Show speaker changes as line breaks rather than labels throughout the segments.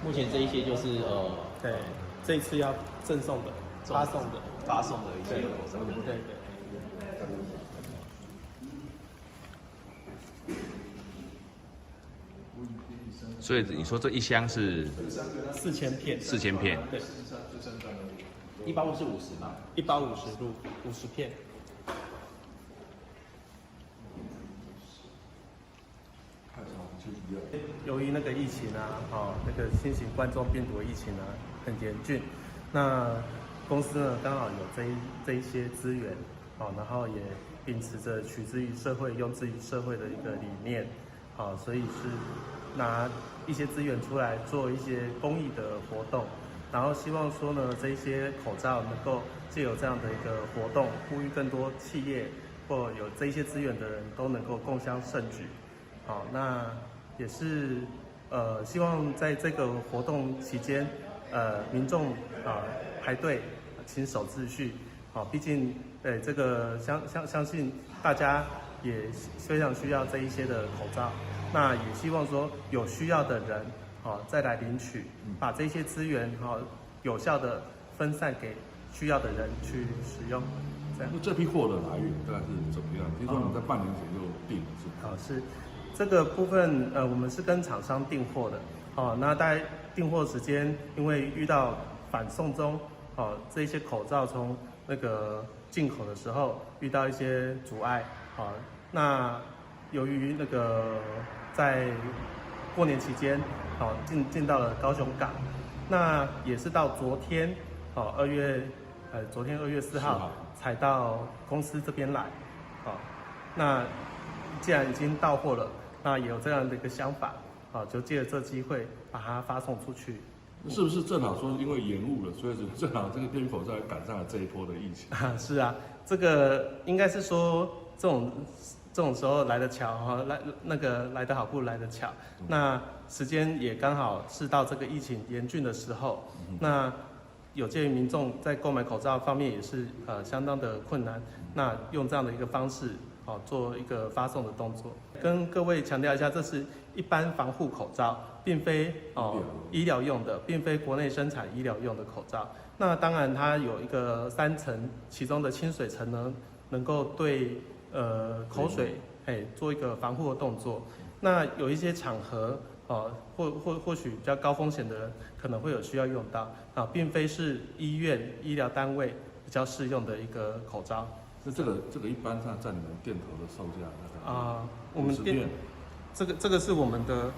目前这一些就是
对，这一次要赠送的、发送的、
一些口罩。
对。
所以你说这一箱是
4000片
，4000片，
对，
一包是50嘛
150入50片。由于那个疫情啊，那个新型冠状病毒的疫情啊很严峻，那公司呢刚好有这一些资源，然后也秉持着取之于社会、用之于社会的一个理念，所以是拿一些资源出来做一些公益的活动，然后希望说呢，这一些口罩能够借由这样的一个活动，呼吁更多企业或有这一些资源的人都能够共襄盛举。好，那也是希望在这个活动期间，民众排队请守秩序。毕竟这个相信大家也非常需要这一些的口罩。那也希望说有需要的人再来领取，把这些资源有效的分散给需要的人去使用。这样。
那这批货的来源大概是怎么样？听说你在半年前就订了，是吗？
是。这个部分我们是跟厂商订货的，那大概订货时间，因为遇到反送中，这些口罩从那个进口的时候遇到一些阻碍，那由于那个在过年期间，进到了高雄港，那也是到昨天，2月4号才到公司这边来，那既然已经到货了。那也有这样的一个想法，就借着这机会把它发送出去。
是不是正好说因为延误了，所以正好这个电口罩也赶上了这一波的疫情？
是啊，这个应该是说这种时候来得巧，来得好不如来得巧。那时间也刚好是到这个疫情严峻的时候，那有鉴于民众在购买口罩方面也是相当的困难，那用这样的一个方式。做一个发送的动作，跟各位强调一下，这是一般防护口罩，并非医疗用的，并非国内生产医疗用的口罩。那当然，它有一个3层，其中的清水层呢，能够对口水做一个防护的动作。那有一些场合或许比较高风险的人可能会有需要用到并非是医院医疗单位比较适用的一个口罩。
那这个一般上在你们店头的售价大概
我们店这个是我们的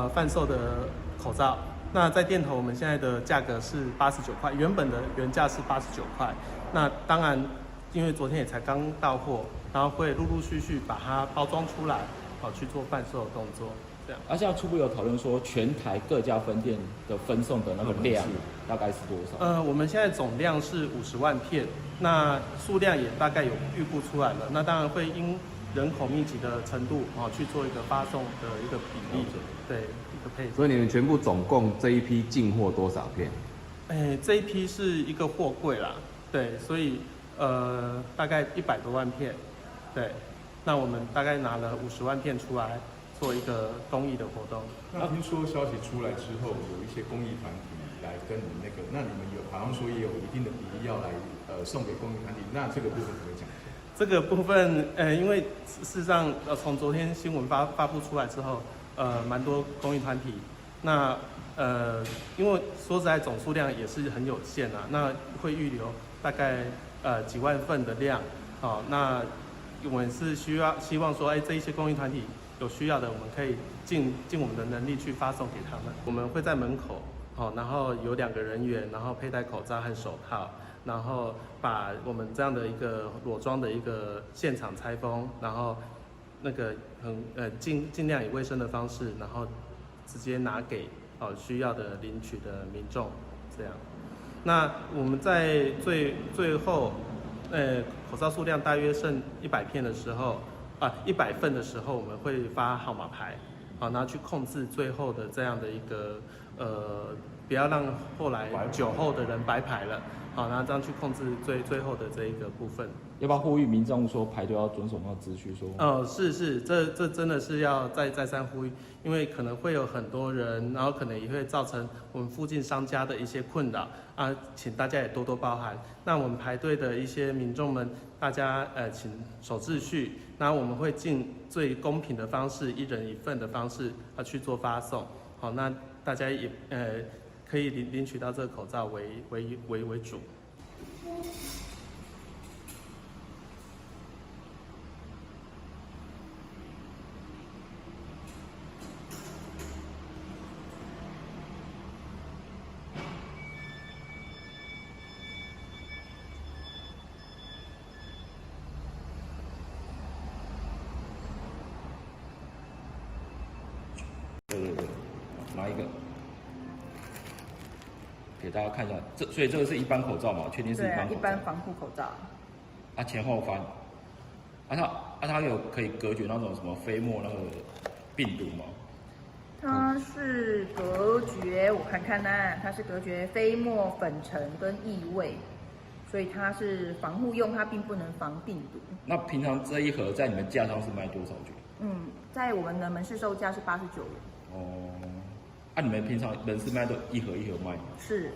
贩售的口罩。那在店头我们现在的价格是89块，原本的原价是89块。那当然，因为昨天也才刚到货，然后会陆陆续续把它包装出来，去做贩售的动作。这样。
而现在初步有讨论说，全台各家分店的分送的那个量大概是多少？
我们现在总量是50万片，那数量也大概有预估出来了。那当然会因人口密集的程度去做一个发送的一个比例，对一个配置。
所以你们全部总共这一批进货多少片？
这一批是一个货柜啦，对，所以大概100多万片，对。那我们大概拿了50万片出来。做一个公益的活动。
那听说消息出来之后，有一些公益团体来跟你们那你们好像说也有一定的比例要来送给公益团体，那这个部分怎么讲？
这个部分因为事实上从昨天新闻发布出来之后，蛮多公益团体，那因为说实在总数量也是很有限啊，那会预留大概几万份的量，那我们是希望说，这一些公益团体。有需要的，我们可以尽我们的能力去发送给他们。我们会在门口，然后有2个人员，然后佩戴口罩和手套，然后把我们这样的一个裸装的一个现场拆封，然后那个尽量以卫生的方式，然后直接拿给需要的领取的民众，这样。那我们在最后，口罩数量大约剩100片的时候。100份的时候，我们会发号码牌，然后去控制最后的这样的一个不要让后来酒后的人白排了，好，然后这样去控制最后的这一个部分。
要不要呼吁民众说排队要遵守那个秩序？说
是，这真的是要再三呼吁，因为可能会有很多人，然后可能也会造成我们附近商家的一些困扰啊，请大家也多多包涵。那我们排队的一些民众们，大家请守秩序，那我们会尽最公平的方式，一人一份的方式去做发送。好，那大家也可以领取到这个口罩为主。
对，拿一个给大家看一下，所以这个是一般口罩嘛？确定是一般口罩？
对，一般防护口罩。
啊，前后翻。它有可以隔绝那种什么飞沫那个病毒吗？
它是隔绝，我看看啊，它是隔绝飞沫、粉尘跟异味，所以它是防护用，它并不能防病毒。
那平常这一盒在你们架上是卖多少卷？
在我们的门市售价是89元。
哦，你们平常门市卖都一盒一盒卖吗？
是。